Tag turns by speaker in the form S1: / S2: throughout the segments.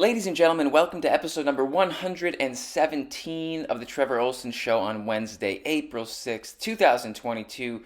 S1: Ladies and gentlemen, welcome to episode number 117 of the Trevor Ohlsen Show on Wednesday, April 6th, 2022.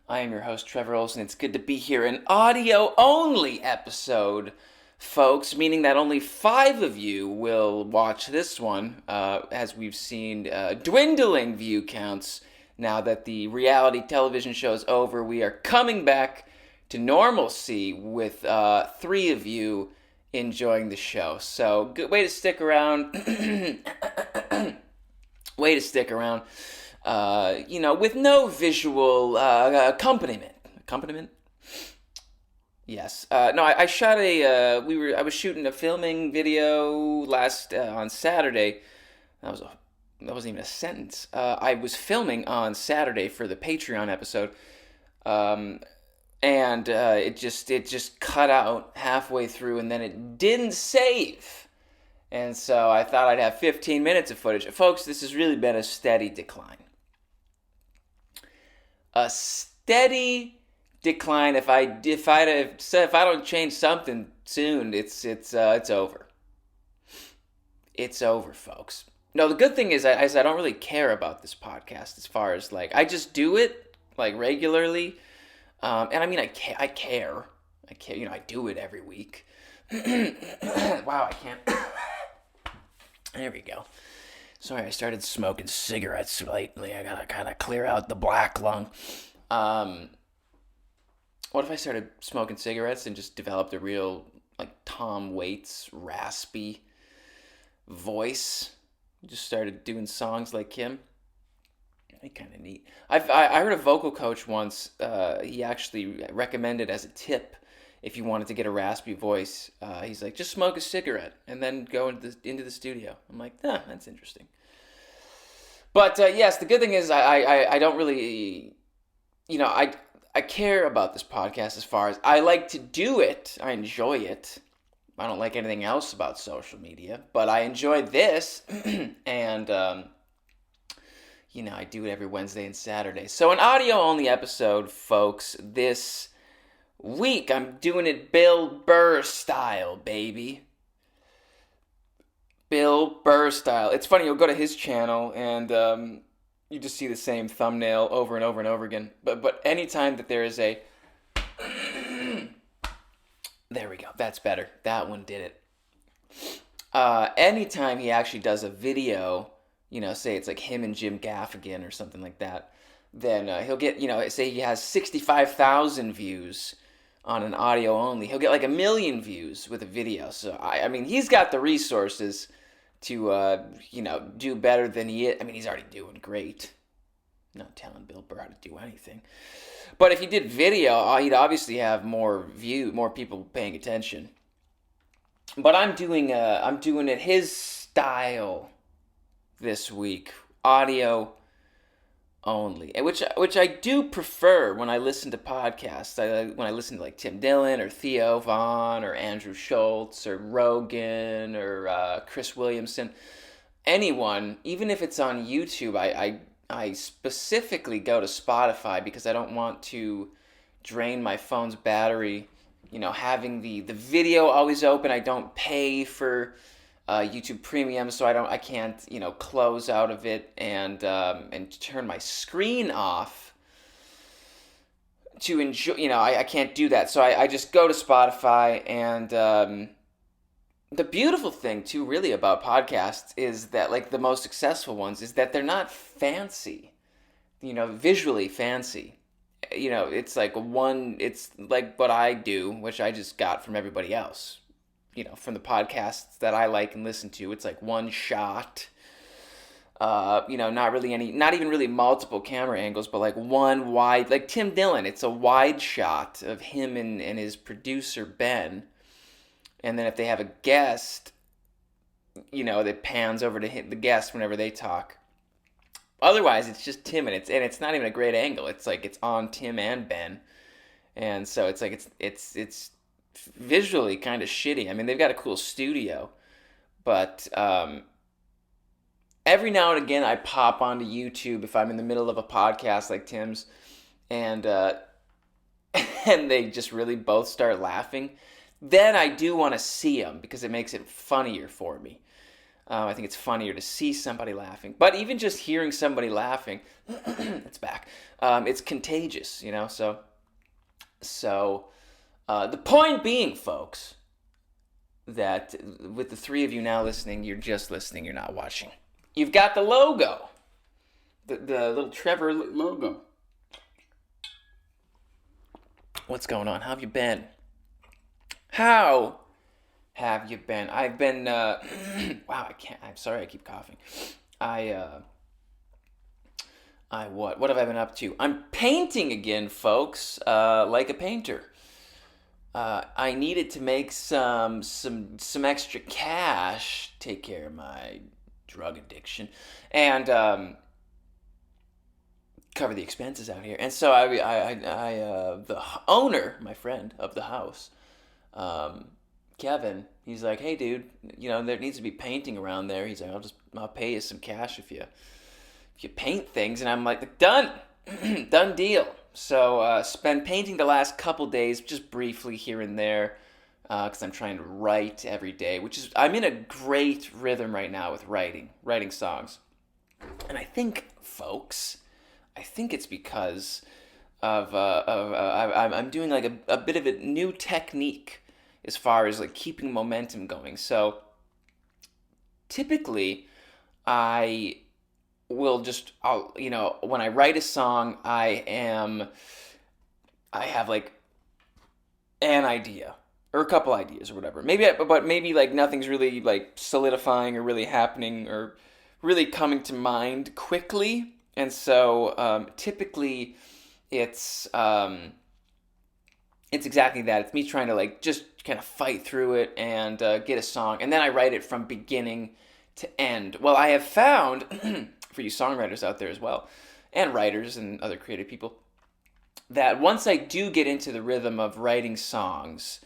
S1: I am your host, Trevor Ohlsen. It's good to be here. An audio-only episode, folks, meaning that only 5 of you will watch this one, as we've seen dwindling view counts. Now that the reality television show is over, we are coming back to normalcy with 3 of you enjoying the show. So, good way to stick around. Way to stick around. With no visual accompaniment. Accompaniment? Yes. No, I shot I was shooting a filming video on Saturday. That wasn't even a sentence. I was filming on Saturday for the Patreon episode. And it just cut out halfway through, and then it didn't save. And so I thought I'd have 15 minutes of footage. Folks, this has really been a steady decline. A steady decline. If I don't change something soon, it's over. It's over, folks. No, the good thing is I don't really care about this podcast as far as I just do it regularly. And I mean, I care. I do it every week. Wow, I can't. There we go. Sorry, I started smoking cigarettes lately. I gotta kind of clear out the black lung. What if I started smoking cigarettes and just developed a real, Tom Waits, raspy voice? Just started doing songs like him? Kind of neat. I heard a vocal coach once. He actually recommended as a tip, if you wanted to get a raspy voice, he's like, just smoke a cigarette and then go into the studio. I'm like, that's interesting. But yes, the good thing is I don't really, I care about this podcast as far as I like to do it. I enjoy it. I don't like anything else about social media, but I enjoy this, and I do it every Wednesday and Saturday. So an audio-only episode, folks, this week. I'm doing it Bill Burr style, baby. Bill Burr style. It's funny, you'll go to his channel, and you just see the same thumbnail over and over and over again. But anytime that there is a... There we go. That's better. That one did it. Anytime he actually does a video... say it's like him and Jim Gaffigan or something like that, then he'll get, say he has 65,000 views on an audio only. He'll get 1 million views with a video. So, I mean, he's got the resources to, do better than he is. I mean, he's already doing great. I'm not telling Bill Burr how to do anything. But if he did video, he'd obviously have more people paying attention. But I'm doing it his style this week, audio only, which I do prefer when I listen to podcasts. When I listen to Tim Dillon or Theo Vaughn or Andrew Schultz or Rogan or Chris Williamson, anyone, even if it's on YouTube, I specifically go to Spotify because I don't want to drain my phone's battery. Having the video always open. I don't pay for YouTube Premium, so I can't close out of it and turn my screen off to enjoy. I can't do that, so I just go to Spotify. And the beautiful thing too, really, about podcasts is that the most successful ones is that they're not fancy, visually fancy. It's it's like what I do, which I just got from everybody else. From the podcasts that I like and listen to, it's one shot. Not even really multiple camera angles, but one wide, Tim Dillon. It's a wide shot of him and his producer Ben, and then if they have a guest, that pans over to the guest whenever they talk. Otherwise, it's just Tim, and it's not even a great angle. It's it's on Tim and Ben, and so it's visually kind of shitty. I mean, they've got a cool studio, but every now and again I pop onto YouTube if I'm in the middle of a podcast like Tim's, and and they just really both start laughing. then I do want to see them because it makes it funnier for me. I think it's funnier to see somebody laughing. But even just hearing somebody laughing, it's back. It's contagious, you know? So the point being, folks, that with the three of you now listening, you're just listening, you're not watching. You've got the logo. The little Trevor logo. What's going on? How have you been? How have you been? I've been, wow, I'm sorry I keep coughing. What have I been up to? I'm painting again, folks, like a painter. I needed to make some extra cash, take care of my drug addiction, and, cover the expenses out here. And so the owner, my friend of the house, Kevin, he's like, hey dude, you know, there needs to be painting around there. He's like, I'll pay you some cash if you paint things. And I'm like, done done deal. So been painting the last couple days, just briefly here and there, because I'm trying to write every day, I'm in a great rhythm right now with writing songs. And I think, folks, it's because I'm doing like a bit of a new technique as far as like keeping momentum going. So typically I will when I write a song, I have like an idea or a couple ideas or whatever. But maybe like nothing's really like solidifying or really happening or really coming to mind quickly. And so typically it's exactly that. It's me trying to like just kind of fight through it and get a song. And then I write it from beginning to end. Well, I have found, for you songwriters out there as well, and writers and other creative people, that once I do get into the rhythm of writing songs,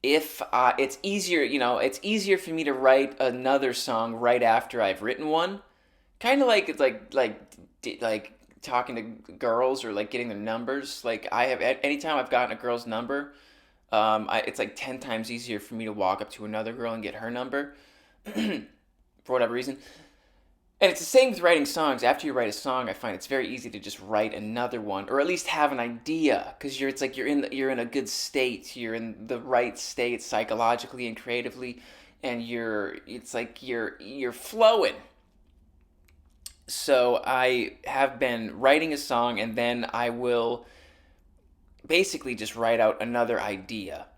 S1: it's easier for me to write another song right after I've written one. Kind of like it's like talking to girls or like getting their numbers. Like anytime I've gotten a girl's number, it's like 10 times easier for me to walk up to another girl and get her number for whatever reason. And it's the same with writing songs. After you write a song, I find it's very easy to just write another one, or at least have an idea, because you're in a good state. You're in the right state psychologically and creatively, and you're flowing. So I have been writing a song, and then I will basically just write out another idea.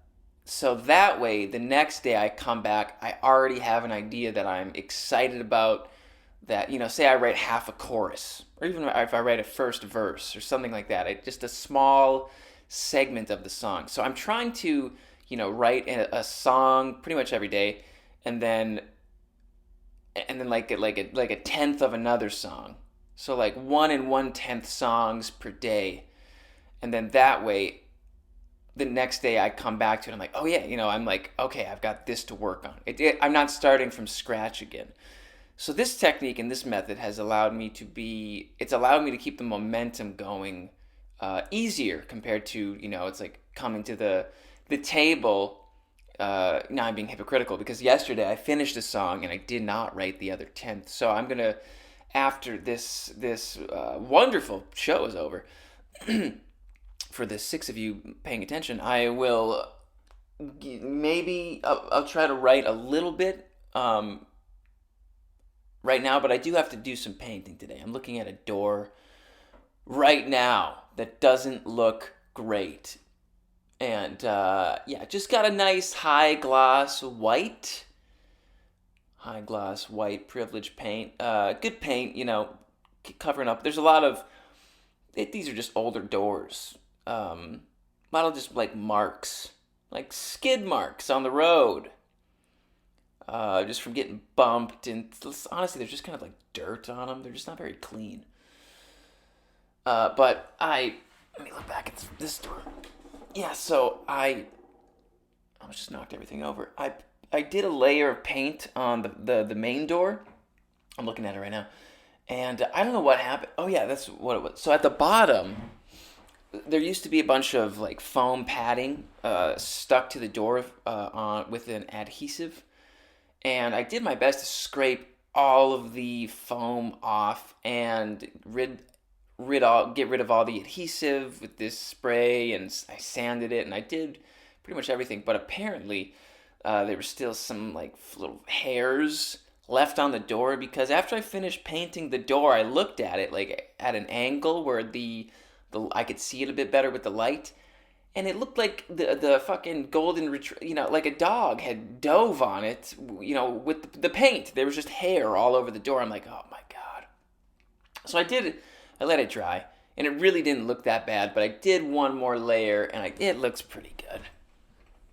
S1: So that way, the next day I come back, I already have an idea that I'm excited about, that, say I write half a chorus, or even if I write a first verse or something like that, just a small segment of the song. So I'm trying to, write a song pretty much every day, and then like a tenth of another song. So like 1 1/10 songs per day. And then that way, the next day I come back to it, I'm like, oh yeah, I'm like, okay, I've got this to work on. I'm not starting from scratch again. So this technique and this method has allowed me to keep the momentum going easier compared to, it's like coming to the table. Now I'm being hypocritical because yesterday I finished a song and I did not write the other 10th. So I'm going to, after this wonderful show is over, for the 6 of you paying attention, I will I'll try to write a little bit right now, but I do have to do some painting today. I'm looking at a door right now that doesn't look great. And just got a nice high gloss white privilege paint. Good paint, covering up. There's a lot of, these are just older doors. A lot of just like marks, like skid marks on the road. Just from getting bumped, and honestly, there's just kind of like dirt on them. They're just not very clean. But let me look back at this door. Yeah, so I almost just knocked everything over. I did a layer of paint on the main door. I'm looking at it right now. And I don't know what happened. Oh yeah, that's what it was. So at the bottom, there used to be a bunch of like foam padding stuck to the door on with an adhesive, and I did my best to scrape all of the foam off and get rid of all the adhesive with this spray, and I sanded it, and I did pretty much everything. But apparently, there were still some like little hairs left on the door, because after I finished painting the door, I looked at it like at an angle where the I could see it a bit better with the light, and it looked like the fucking golden retriever, like a dog had dove on it, with the paint. There was just hair all over the door. I'm like, oh my god. So I let it dry, and it really didn't look that bad, but I did one more layer, and it looks pretty good.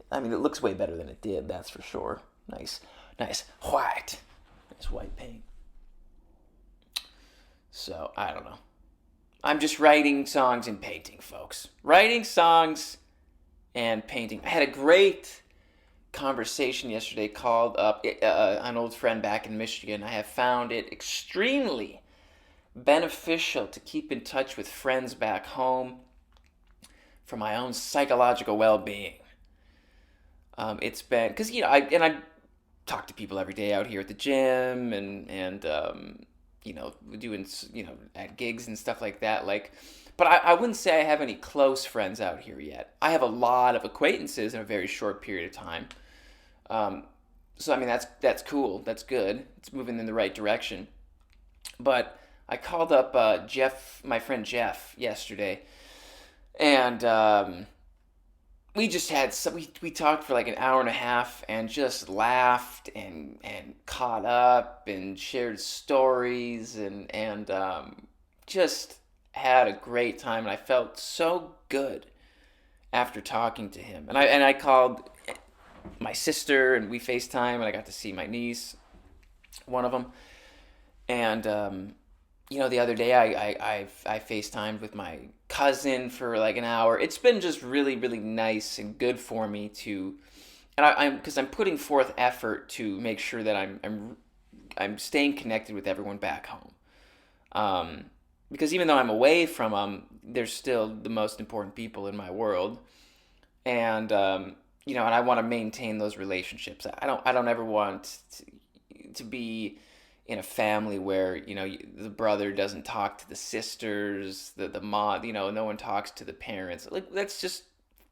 S1: I mean, it looks way better than it did, that's for sure. Nice white. Nice white paint. So, I don't know. I'm just writing songs and painting, folks. Writing songs and painting. I had a great conversation yesterday, called up an old friend back in Michigan. I have found it extremely beneficial to keep in touch with friends back home for my own psychological well-being. It's been, because I talk to people every day out here at the gym, and doing at gigs and stuff like that. But I wouldn't say I have any close friends out here yet. I have a lot of acquaintances in a very short period of time. So I mean, that's cool. That's good. It's moving in the right direction. But I called up Jeff, my friend Jeff, yesterday, and we just had we talked for like an hour and a half, and just laughed and caught up and shared stories, and just had a great time, and I felt so good after talking to him. And I called my sister, and we FaceTime, and I got to see my niece, one of them. And the other day I FaceTimed with my cousin for like an hour. It's been just really, really nice and good for me to, and I'm putting forth effort to make sure that I'm staying connected with everyone back home. Because even though I'm away from them, they're still the most important people in my world, and and I want to maintain those relationships. I don't ever want to be in a family where the brother doesn't talk to the sisters, the mom, no one talks to the parents. Like, that's just,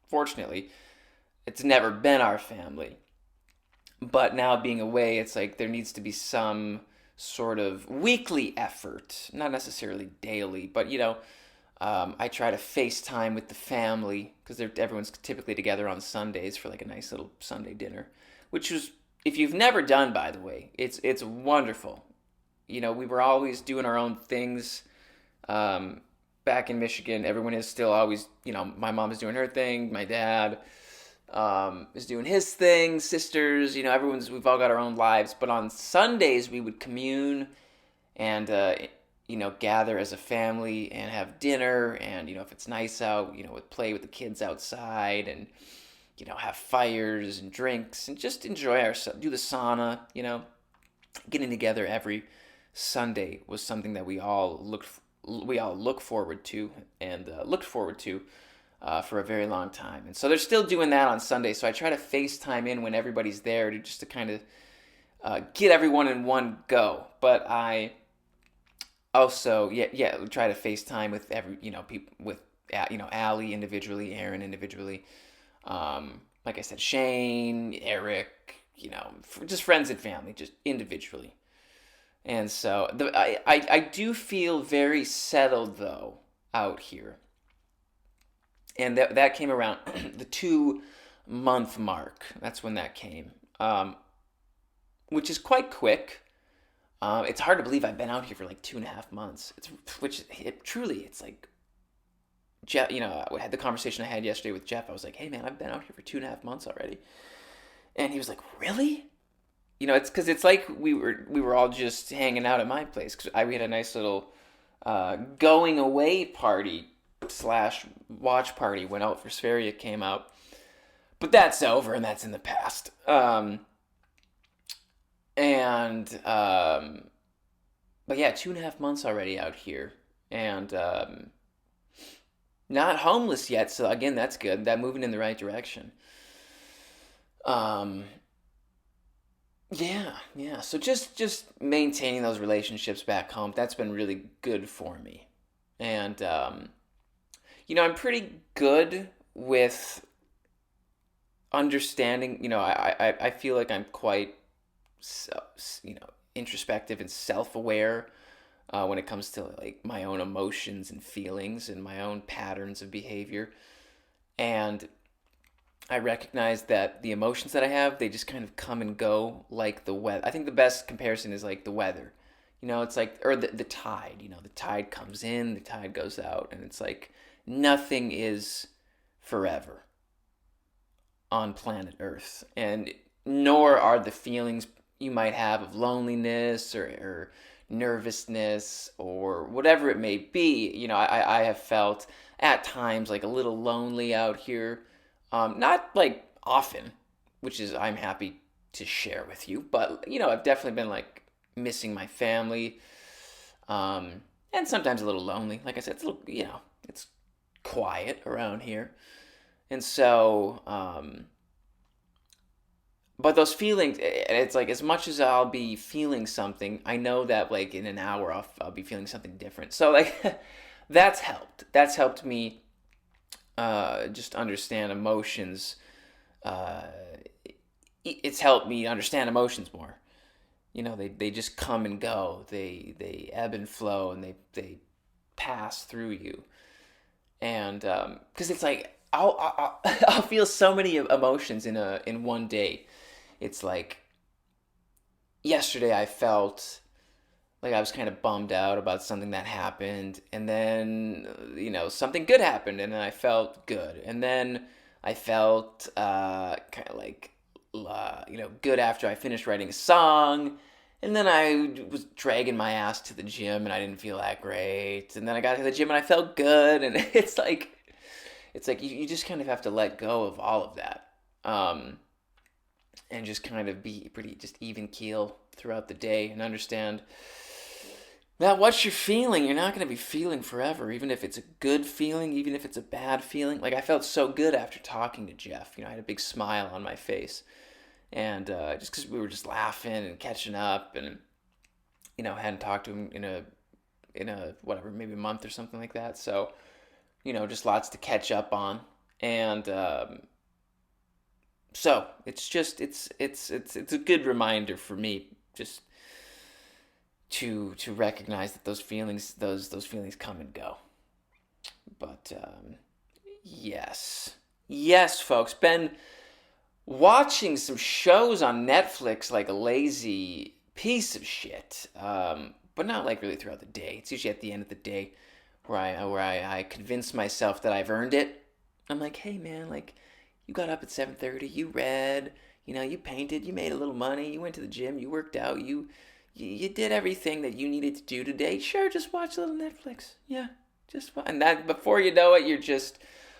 S1: fortunately, it's never been our family. But now being away, it's like there needs to be some sort of weekly effort, not necessarily daily, but I try to FaceTime with the family, because everyone's typically together on Sundays for like a nice little Sunday dinner, which is, if you've never done, by the way, it's wonderful. We were always doing our own things back in Michigan. Everyone is still always, my mom is doing her thing, my dad is doing his thing, sisters, we've all got our own lives. But on Sundays, we would commune and, gather as a family and have dinner. And, if it's nice out, we'd play with the kids outside, and have fires and drinks and just enjoy ourselves, do the sauna, Getting together every Sunday was something that we all look forward to, and looked forward to for a very long time. And so they're still doing that on Sunday. So I try to FaceTime in when everybody's there, to kind of get everyone in one go. But I also try to FaceTime with people, with Allie individually, Aaron individually. Like I said, Shane, Eric, just friends and family, just individually. And so I do feel very settled, though, out here. And that came around the 2-month mark. That's when that came, which is quite quick. It's hard to believe I've been out here for like 2.5 months. It's like, Jeff, I had the conversation I had yesterday with Jeff. I was like, hey man, I've been out here for 2.5 months already. And he was like, really? It's because it's like we were all just hanging out at my place, because we had a nice little going away party / watch party when Out for Sverige came out. But that's over, and that's in the past. But yeah, 2.5 months already out here. And Not homeless yet, so again, that's good. That moving in the right direction. Um, yeah, yeah. So just maintaining those relationships back home, that's been really good for me. And I'm pretty good with understanding. I feel like I'm quite, introspective and self-aware when it comes to like my own emotions and feelings and my own patterns of behavior. And I recognize that the emotions that I have, they just kind of come and go like the weather. I think the best comparison is like the weather. It's like, or the tide, the tide comes in, the tide goes out, and it's like nothing is forever on planet Earth. And nor are the feelings you might have of loneliness or nervousness or whatever it may be. I have felt at times like a little lonely out here. Not like often, which is I'm happy to share with you, but I've definitely been like missing my family, and sometimes a little lonely. Like I said, it's a little, it's quiet around here, and so, but those feelings, it's like as much as I'll be feeling something, I know that like in an hour I'll be feeling something different. So like that's helped. That's helped me just understand emotions. Uh, it's helped me understand emotions more. They just come and go. They ebb and flow, and they pass through you. And because it's like I'll feel so many emotions in one day. It's like yesterday I felt like I was kind of bummed out about something that happened, and then something good happened, and then I felt good, and then I felt kind of like good after I finished writing a song, and then I was dragging my ass to the gym, and I didn't feel that great, and then I got to the gym and I felt good, and it's like you just kind of have to let go of all of that, and just kind of be pretty just even keel throughout the day and understand that what you're feeling, you're not going to be feeling forever, even if it's a good feeling, even if it's a bad feeling. Like I felt so good after talking to Jeff. I had a big smile on my face, and just because we were just laughing and catching up, and hadn't talked to him in a whatever, maybe a month or something like that. So just lots to catch up on, and so it's a good reminder for me just to recognize that those feelings come and go. But yes, folks, been watching some shows on Netflix like a lazy piece of shit, but not like really throughout the day. It's usually at the end of the day where I convince myself that I've earned it. I'm like, hey man, like you got up at 7:30, you read, you painted, you made a little money, you went to the gym, you worked out, you did everything that you needed to do today. Sure, just watch a little Netflix. Yeah, and that before you know it, you're just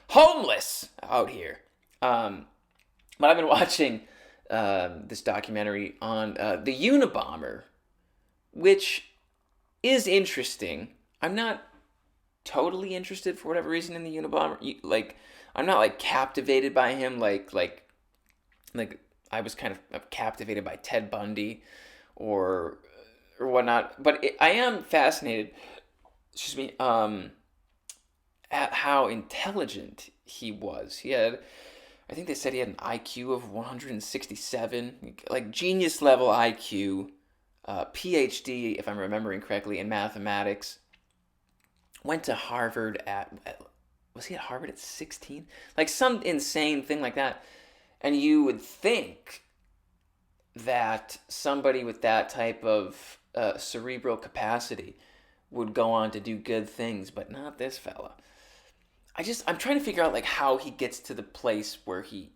S1: homeless out here. But I've been watching this documentary on the Unabomber, which is interesting. I'm not totally interested for whatever reason in the Unabomber. Like, I'm not like captivated by him. Like I was kind of captivated by Ted Bundy, or whatnot. But I am fascinated. Excuse me. At how intelligent he was. I think they said he had an IQ of 167, like genius level IQ, PhD, if I'm remembering correctly, in mathematics. Went to Harvard was he at Harvard at 16? Like some insane thing like that. And you would think that somebody with that type of cerebral capacity would go on to do good things, but not this fella. I'm trying to figure out like how he gets to the place where he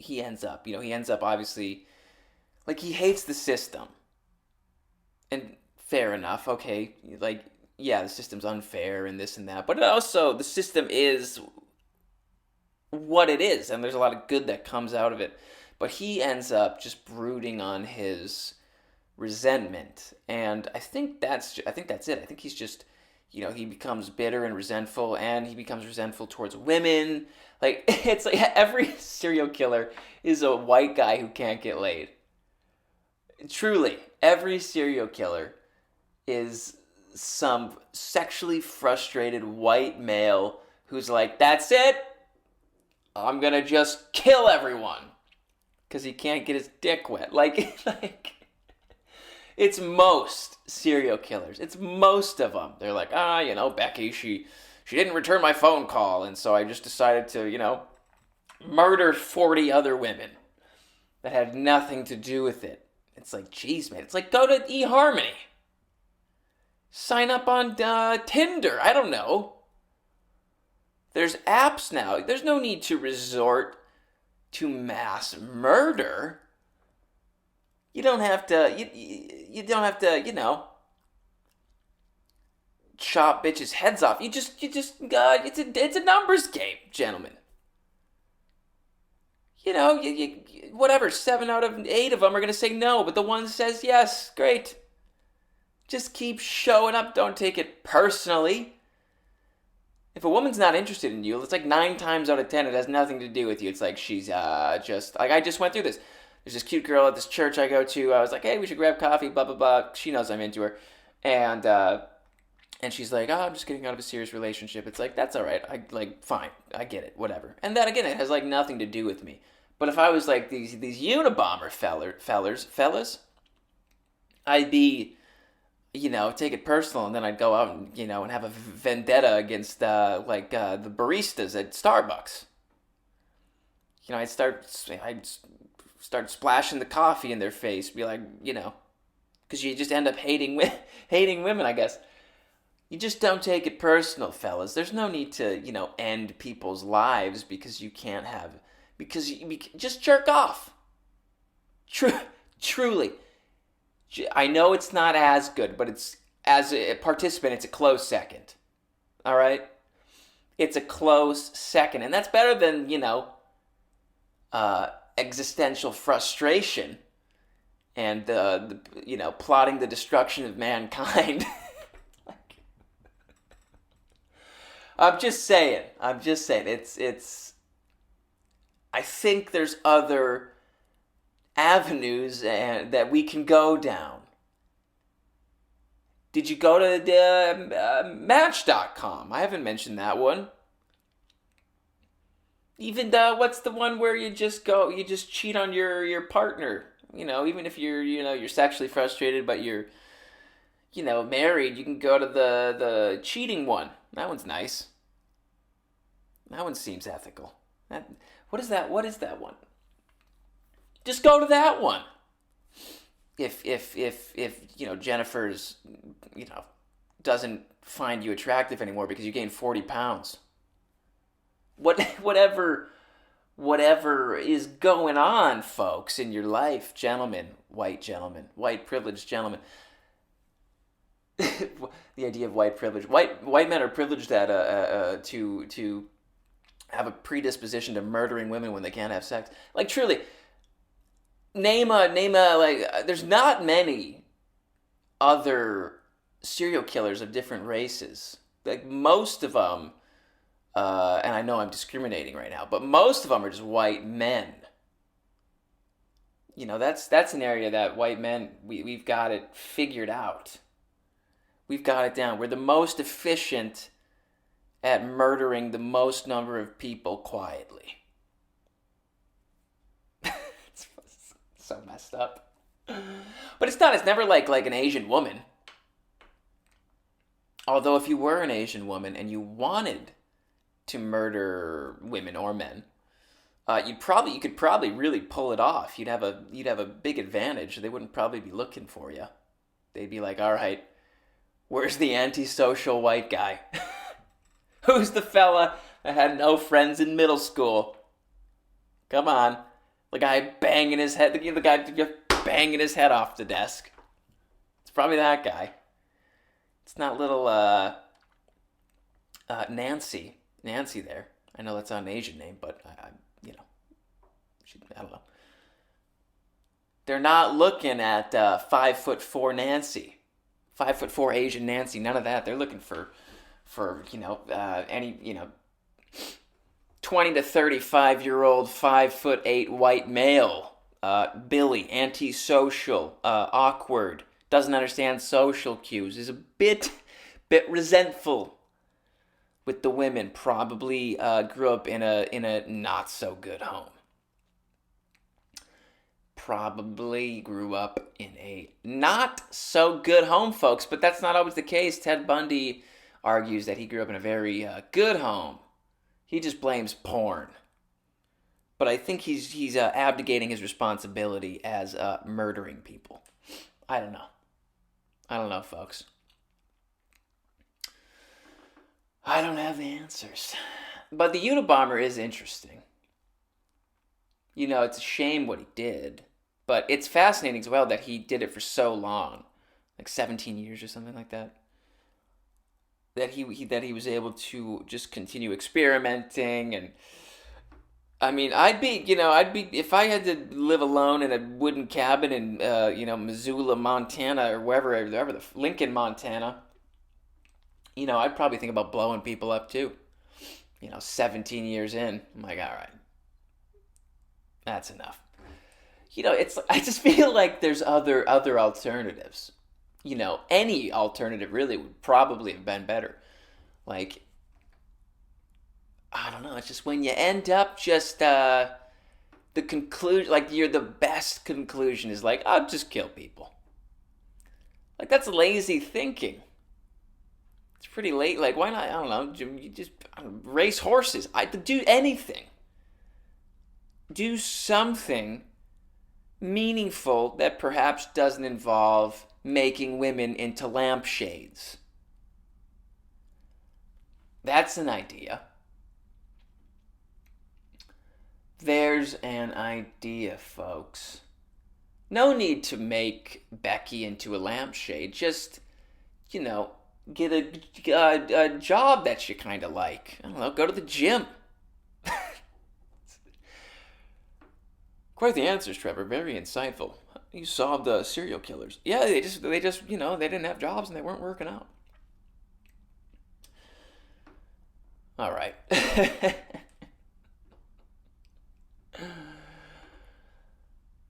S1: ends up. He ends up obviously like he hates the system. And fair enough. Okay, like yeah, the system's unfair and this and that, but also the system is what it is, and there's a lot of good that comes out of it. But he ends up just brooding on his resentment, and I think that's it. I think he becomes bitter and resentful, and he becomes resentful towards women. Like, it's like every serial killer is a white guy who can't get laid. Truly, every serial killer is some sexually frustrated white male who's like, that's it, I'm gonna just kill everyone because he can't get his dick wet. Like it's most serial killers. It's most of them. They're like, Becky, she didn't return my phone call, and so I just decided to, murder 40 other women that had nothing to do with it. It's like, geez, man. It's like, go to eHarmony. Sign up on Tinder. I don't know. There's apps now. There's no need to resort to mass murder. You don't have to, you don't have to, chop bitches' heads off. It's a numbers game, gentlemen. Whatever, 7 out of 8 of them are going to say no, but the one says yes, great. Just keep showing up. Don't take it personally. If a woman's not interested in you, it's like 9 times out of 10, it has nothing to do with you. It's like she's just, like I just went through this. There's this cute girl at this church I go to. I was like, hey, we should grab coffee, blah, blah, blah. She knows I'm into her. And she's like, I'm just getting out of a serious relationship. It's like, that's all right. Fine. I get it. Whatever. And then again, it has like nothing to do with me. But if I was like these Unabomber fellas, I'd be, take it personal, and then I'd go out and, and have a vendetta against, the baristas at Starbucks. I'd start splashing the coffee in their face, be like, because you just end up hating women, I guess. You just don't take it personal, fellas. There's no need to, end people's lives because you can't have, just jerk off. Truly. I know it's not as good, but it's, as a participant, it's a close second. All right? It's a close second. And that's better than, existential frustration and, plotting the destruction of mankind. I'm just saying. It's. I think there's other avenues that we can go down. Did you go to the Match.com? I haven't mentioned that one. Even what's the one where you just cheat on your partner? Even if you're sexually frustrated, but you're, married, you can go to the cheating one. That one's nice. That one seems ethical. What is that? What is that one? Just go to that one. If Jennifer's, doesn't find you attractive anymore because you gained 40 pounds. Whatever is going on, folks, in your life, white privileged gentlemen. The idea of white privilege. White men are privileged to have a predisposition to murdering women when they can't have sex. Like, truly, name a there's not many other serial killers of different races. Like, most of them, and I know I'm discriminating right now, but most of them are just white men. That's an area that white men, we've got it figured out. We've got it down. We're the most efficient at murdering the most number of people quietly. It's so messed up. But it's never like an Asian woman. Although if you were an Asian woman and you wanted to murder women or men, you could probably really pull it off. You'd have a big advantage. They wouldn't probably be looking for you. They'd be like, all right, where's the antisocial white guy? Who's the fella that had no friends in middle school? Come on. The guy banging his head off the desk. It's probably that guy. It's not little Nancy there. I know that's not an Asian name, but I don't know. They're not looking at 5'4" Nancy. 5'4" Asian Nancy, none of that. They're looking for any 20 to 35-year-old 5'8" white male, Billy, antisocial, awkward, doesn't understand social cues, is a bit resentful with the women, probably grew up in a not so good home. Probably grew up in a not so good home, folks, but that's not always the case. Ted Bundy argues that he grew up in a very good home. He just blames porn. But I think he's abdicating his responsibility as murdering people. I don't know, folks. I don't have the answers. But the Unabomber is interesting. It's a shame what he did. But it's fascinating as well that he did it for so long. Like 17 years or something like that. That he was able to just continue experimenting. And I mean, I'd be if I had to live alone in a wooden cabin in Missoula, Montana, or wherever the Lincoln, Montana. I'd probably think about blowing people up too. 17 years in, I'm like, all right, that's enough. I just feel like there's other alternatives. Any alternative really would probably have been better. Like, I don't know. It's just when you end up just the conclusion, like the best conclusion is like, I'll just kill people. Like, that's lazy thinking. It's pretty late. Like, why not? I don't know. You just race horses. I could do anything. Do something meaningful that perhaps doesn't involve making women into lampshades. That's an idea. There's an idea, folks. No need to make Becky into a lampshade. Just, get a job that you kind of like. I don't know, go to the gym. Quite the answers, Trevor. Very insightful. You solved serial killers. Yeah, they just they didn't have jobs and they weren't working out. All right.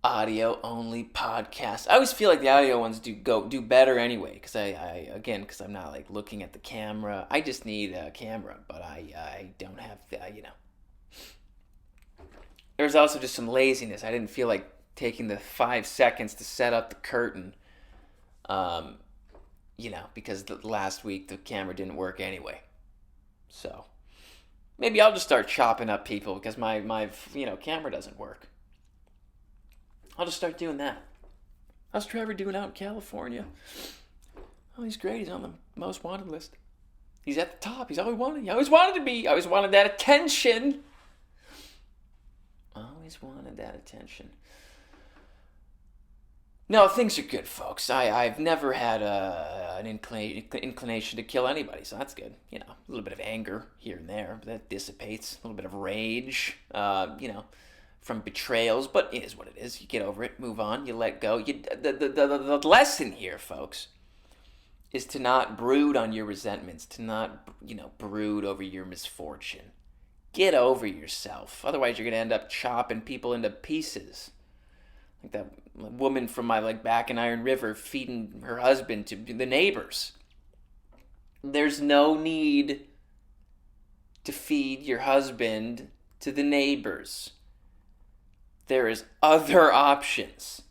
S1: Audio only podcast. I always feel like the audio ones do better anyway, because because I'm not like looking at the camera. I just need a camera, but I don't have There's also just some laziness. I didn't feel like taking the 5 seconds to set up the curtain. Because last week the camera didn't work anyway. So maybe I'll just start chopping up people because my camera doesn't work. I'll just start doing that. How's Trevor doing out in California? Oh, he's great. He's on the most wanted list. He's at the top. He always wanted to be. I always wanted that attention. Always wanted that attention. No, things are good, folks. I've never had an inclination to kill anybody, so that's good. A little bit of anger here and there, but that dissipates. A little bit of rage, from betrayals, but it is what it is. You get over it, move on, you let go. The lesson here, folks, is to not brood on your resentments, to not, brood over your misfortune. Get over yourself. Otherwise, you're going to end up chopping people into pieces. Like that woman from my back in Iron River feeding her husband to the neighbors. There's no need to feed your husband to the neighbors. There is other options.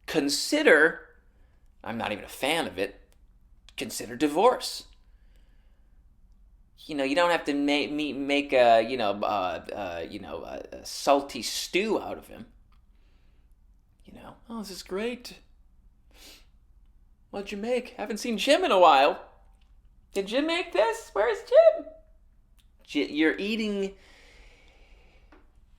S1: Consider, I'm not even a fan of it, consider divorce. You don't have to make a salty stew out of him. Oh, this is great. What'd you make? Haven't seen Jim in a while. Did Jim make this? Where's Jim? You're eating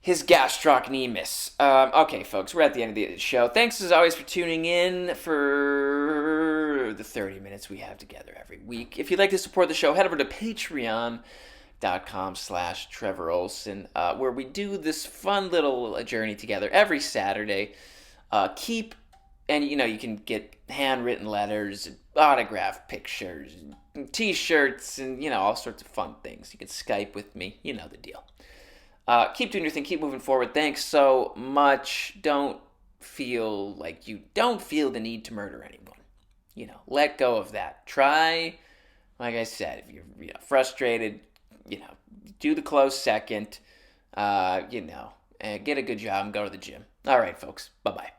S1: his gastrocnemius. Okay, folks, we're at the end of the show. Thanks as always for tuning in for the 30 minutes we have together every week. If you'd like to support the show, head over to patreon.com/Trevor Ohlsen, where we do this fun little journey together every Saturday. Keep And you can get handwritten letters, autographed pictures, T-shirts, and all sorts of fun things. You can Skype with me. You know the deal. Keep doing your thing. Keep moving forward. Thanks so much. Don't feel the need to murder anyone. Let go of that. Try, like I said, if you're frustrated, do the close second. And get a good job and go to the gym. All right, folks. Bye-bye.